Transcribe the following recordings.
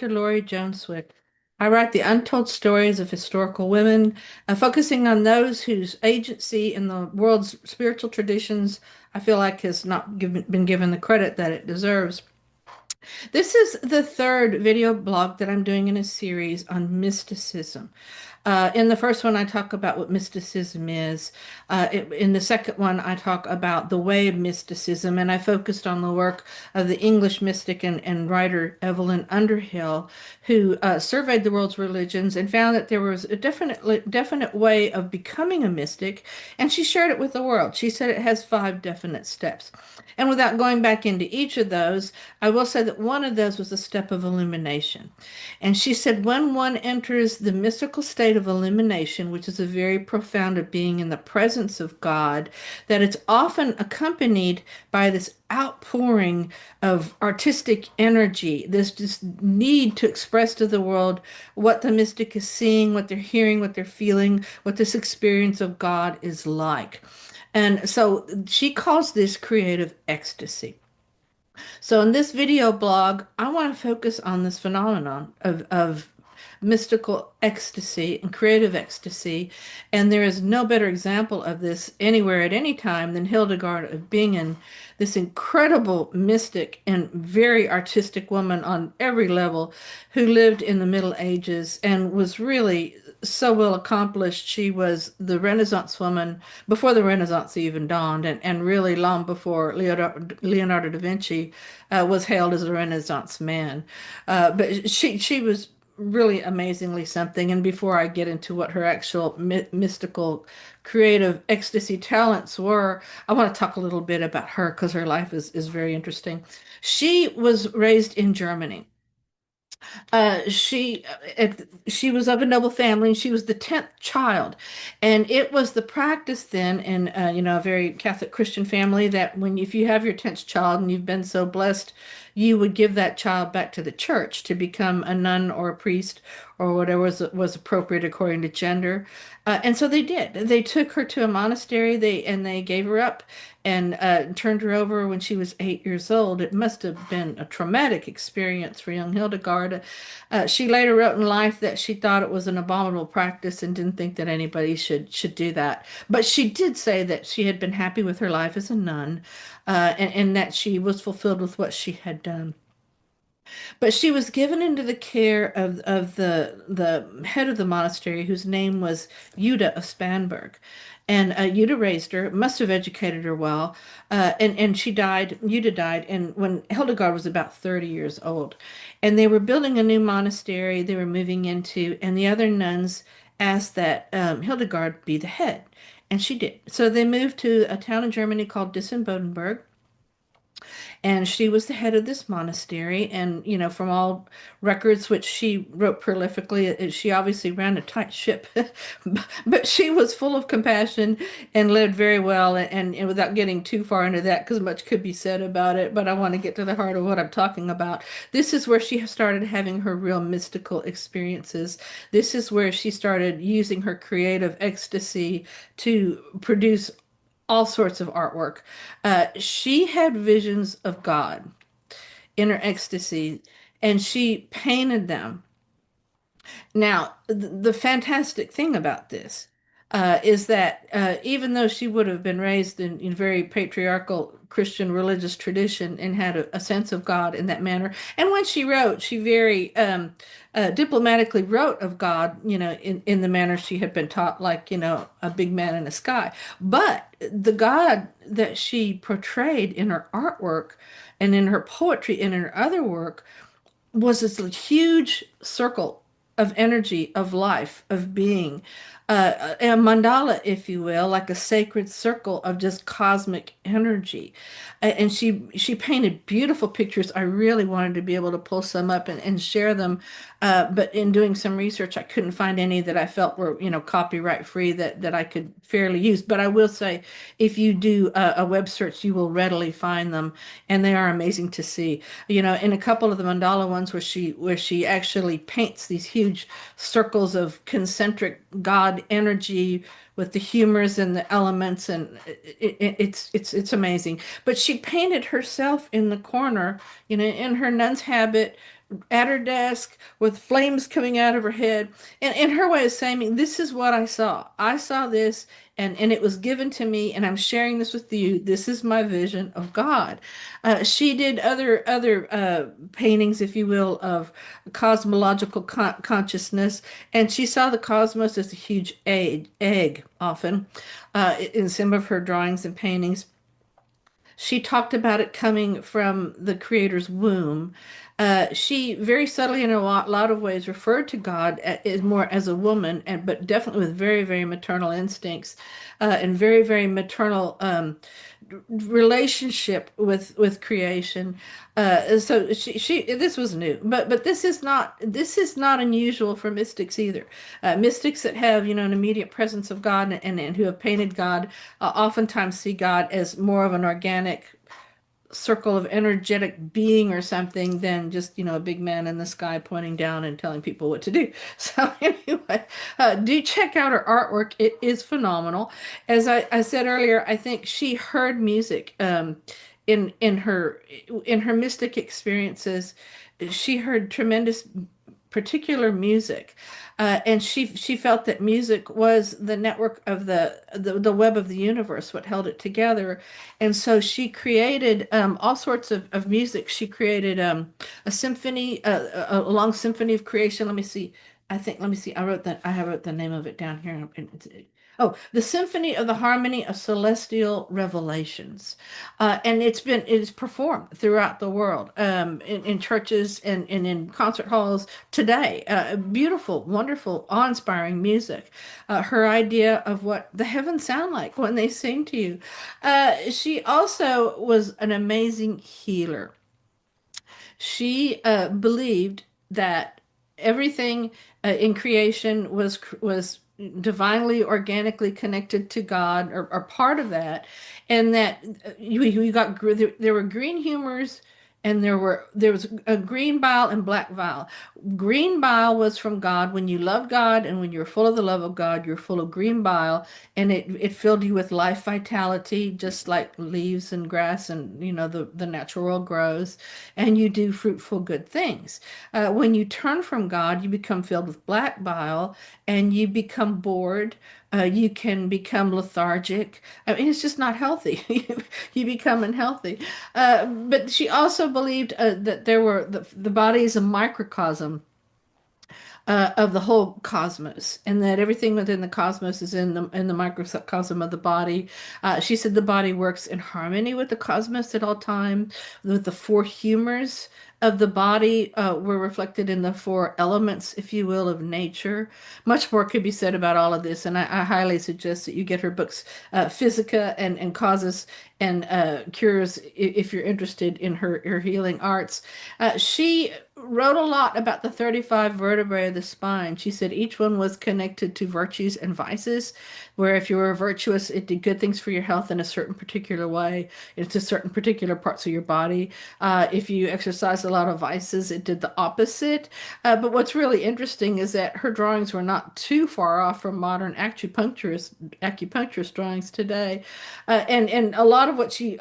Dr. Lori Joan Swick. I write the untold stories of historical women, focusing on those whose agency in the world's spiritual traditions I feel like has not been given the credit that it deserves. This is the third video blog that I'm doing in a series on mysticism. In the first one, I talk about what mysticism is. In the second one, I talk about the way of mysticism, and I focused on the work of the English mystic and writer Evelyn Underhill, who surveyed the world's religions and found that there was a definite way of becoming a mystic, and she shared it with the world. She said it has 5 definite steps. And without going back into each of those, I will say that one of those was a step of illumination. And she said, when one enters the mystical state of illumination, which is a very profound of being in the presence of God, that it's often accompanied by this outpouring of artistic energy, this just need to express to the world what the mystic is seeing, what they're hearing, what they're feeling, what this experience of God is like. And so she calls this creative ecstasy. So in this video blog, I want to focus on this phenomenon of mystical ecstasy and creative ecstasy. And there is no better example of this anywhere at any time than Hildegard of Bingen, this incredible mystic and very artistic woman on every level who lived in the Middle Ages and was really so well accomplished. She was the Renaissance woman before the Renaissance even dawned, and really long before Leonardo da Vinci was hailed as a Renaissance man. But she was really amazingly something. And before I get into what her actual mystical creative ecstasy talents were, I want to talk a little bit about her because her life is very interesting. She was raised in Germany. She was of a noble family, and she was the 10th child. And it was the practice then in a very Catholic Christian family that if you have your 10th child and you've been so blessed, you would give that child back to the church to become a nun or a priest or whatever was appropriate according to gender. And so they did. They took her to a monastery. They gave her up and turned her over when she was 8 years old. It must have been a traumatic experience for young Hildegard. She later wrote in life that she thought it was an abominable practice and didn't think that anybody should do that. But she did say that she had been happy with her life as a nun, and that she was fulfilled with what she had done. But she was given into the care of the head of the monastery, whose name was Yuda of Spanberg. And Yuda raised her, must have educated her well. And she died, Yuda died, and when Hildegard was about 30 years old. And they were building a new monastery they were moving into, and the other nuns asked that Hildegard be the head. And she did. So they moved to a town in Germany called Dissen-Bodenberg, and she was the head of this monastery. And, from all records, which she wrote prolifically, she obviously ran a tight ship, but she was full of compassion and lived very well. And without getting too far into that, because much could be said about it, but I want to get to the heart of what I'm talking about. This is where she started having her real mystical experiences. This is where she started using her creative ecstasy to produce all sorts of artwork. She had visions of God in her ecstasy, and she painted them. Now, the fantastic thing about this is that even though she would have been raised in very patriarchal Christian religious tradition and had a sense of God in that manner, and when she wrote, she very diplomatically wrote of God, in the manner she had been taught, like, a big man in the sky. But the God that she portrayed in her artwork and in her poetry and in her other work was this huge circle of energy, of life, of being, a mandala, if you will, like a sacred circle of just cosmic energy. And she painted beautiful pictures. I really wanted to be able to pull some up and share them. But in doing some research, I couldn't find any that I felt were, copyright free that I could fairly use. But I will say, if you do a web search, you will readily find them, and they are amazing to see. In a couple of the mandala ones where she actually paints these huge circles of concentric God energy with the humors and the elements, and it's amazing. But she painted herself in the corner, in her nun's habit, at her desk with flames coming out of her head. And in her way of saying, this is what I saw. I saw this and it was given to me and I'm sharing this with you. This is my vision of God. She did other paintings, if you will, of cosmological consciousness, and she saw the cosmos as a huge egg often in some of her drawings and paintings. She talked about it coming from the Creator's womb. She very subtly, in a lot of ways, referred to God as more as a woman, and but definitely with very, very maternal instincts, and very, very maternal relationship with creation. So she this was new, but this is not unusual for mystics either. Mystics that have an immediate presence of God and who have painted God oftentimes see God as more of an organic circle of energetic being or something than just a big man in the sky pointing down and telling people what to do. So anyway, do check out her artwork. It is phenomenal. As I said earlier, I think she heard music in her mystic experiences. She heard tremendous particular music, and she felt that music was the network of the web of the universe, what held it together. And so she created all sorts of music. She created a symphony, a long symphony of creation. Let me see. Let me see. I wrote the name of it down here. Oh, the Symphony of the Harmony of Celestial Revelations. And it is performed throughout the world, in churches and in concert halls today. Beautiful, wonderful, awe-inspiring music. Her idea of what the heavens sound like when they sing to you. She also was an amazing healer. She believed that everything in creation was divinely, organically connected to God, or part of that, and that you got there were green humors. And there was a green bile and black bile. Green bile was from God. When you loved God and when you're full of the love of God, you're full of green bile, and it filled you with life vitality, just like leaves and grass and the natural world grows, and you do fruitful good things. When you turn from God, you become filled with black bile and you become bored. You can become lethargic. I mean, it's just not healthy. You become unhealthy. But she also believed that the body is a microcosm of the whole cosmos, and that everything within the cosmos is in the microcosm of the body. She said the body works in harmony with the cosmos at all time. With the four humors of the body were reflected in the four elements, if you will, of nature. Much more could be said about all of this, and I highly suggest that you get her books, Physica and Causes and Cures, if you're interested in her healing arts. She wrote a lot about the 35 vertebrae of the spine. She said each one was connected to virtues and vices, where if you were virtuous, it did good things for your health in a certain particular way, into certain particular parts of your body. If you exercised a lot of vices, it did the opposite. But what's really interesting is that her drawings were not too far off from modern acupuncturist drawings today. And a lot of what she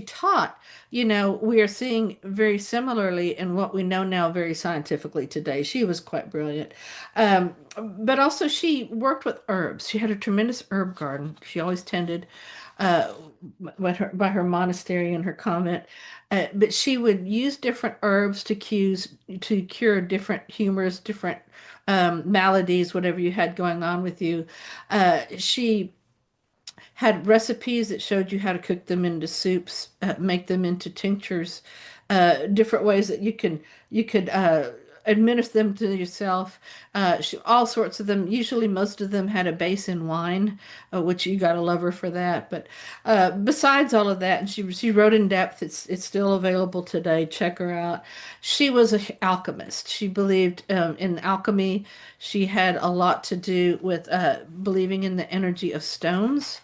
taught, we are seeing very similarly in what we know now very scientifically today. She was quite brilliant. But also she worked with herbs. She had a tremendous herb garden. She always tended uh, by her monastery and her convent. But she would use different herbs to cure different humors, different maladies, whatever you had going on with you. She had recipes that showed you how to cook them into soups, make them into tinctures, different ways that you could administer them to yourself. All sorts of them. Usually, most of them had a base in wine, which you got to love her for that. But besides all of that, and she wrote in depth. It's still available today. Check her out. She was an alchemist. She believed in alchemy. She had a lot to do with believing in the energy of stones,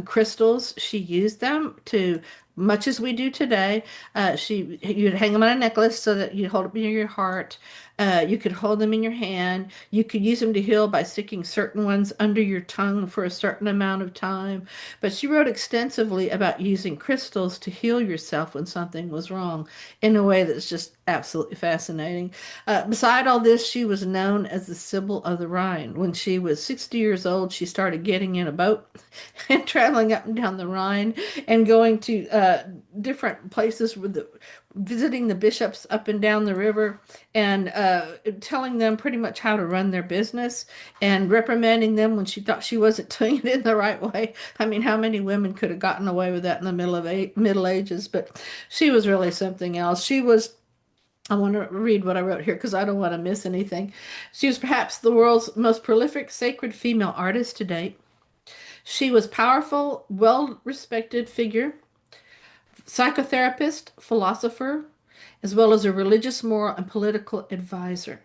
crystals. She used them to much as we do today. You'd hang them on a necklace so that you hold it near your heart. You could hold them in your hand. You could use them to heal by sticking certain ones under your tongue for a certain amount of time. But she wrote extensively about using crystals to heal yourself when something was wrong in a way that's just absolutely fascinating. Beside all this, she was known as the Sybil of the Rhine. When she was 60 years old, she started getting in a boat and traveling up and down the Rhine and going to different places with visiting the bishops up and down the river and telling them pretty much how to run their business and reprimanding them when she thought she wasn't doing it in the right way. I mean, how many women could have gotten away with that in the Middle Ages? But she was really something else. She was I want to read what I wrote here because I don't want to miss anything. She was perhaps the world's most prolific sacred female artist to date. She was powerful, well-respected figure, psychotherapist, philosopher, as well as a religious, moral, and political advisor.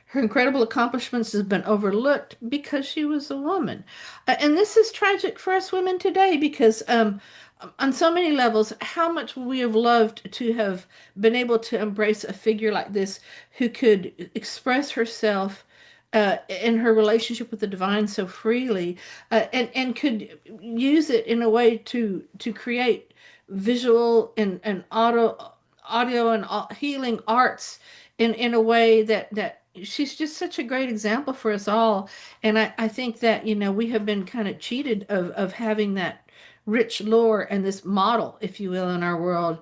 Her incredible accomplishments have been overlooked because she was a woman. And this is tragic for us women today because on so many levels, how much we have loved to have been able to embrace a figure like this who could express herself in her relationship with the divine so freely, and could use it in a way to create visual and audio and healing arts in a way that she's just such a great example for us all. And I think that, we have been kind of cheated of having that rich lore and this model, if you will, in our world,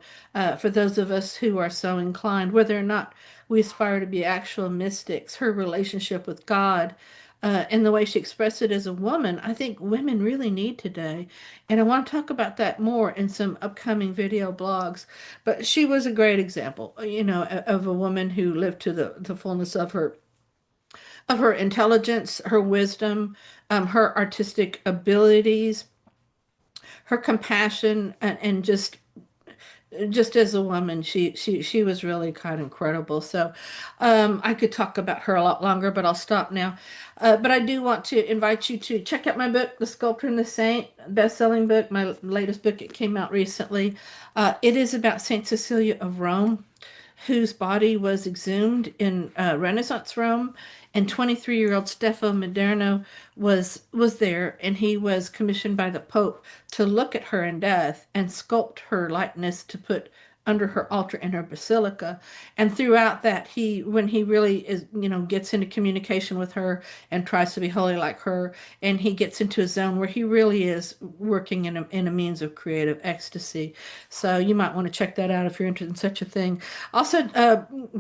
for those of us who are so inclined, whether or not we aspire to be actual mystics. Her relationship with God, and the way she expressed it as a woman, I think women really need today. And I want to talk about that more in some upcoming video blogs. But she was a great example, of a woman who lived to the fullness of her intelligence, her wisdom, her artistic abilities, her compassion, and just as a woman, she was really kind of incredible. So I could talk about her a lot longer, but I'll stop now. But I do want to invite you to check out my book, The Sculptor and the Saint, best-selling book, my latest book. It came out recently. It is about Saint Cecilia of Rome, whose body was exhumed in Renaissance Rome, and 23-year-old Stefano Maderno was there, and he was commissioned by the Pope to look at her in death and sculpt her likeness to put under her altar in her basilica. And throughout that, when he really is, gets into communication with her and tries to be holy like her, and he gets into a zone where he really is working in a means of creative ecstasy. So you might want to check that out if you're interested in such a thing. Also,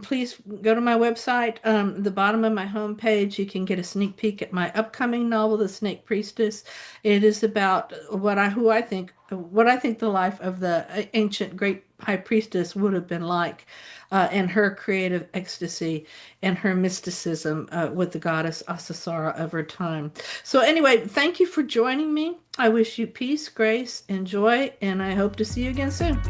please go to my website. The bottom of my homepage, you can get a sneak peek at my upcoming novel, The Snake Priestess. It is about what I think the life of the ancient great high priestess would have been like, and her creative ecstasy and her mysticism with the goddess Asasara of her time. So anyway, thank you for joining me. I wish you peace, grace, and joy, and I hope to see you again soon.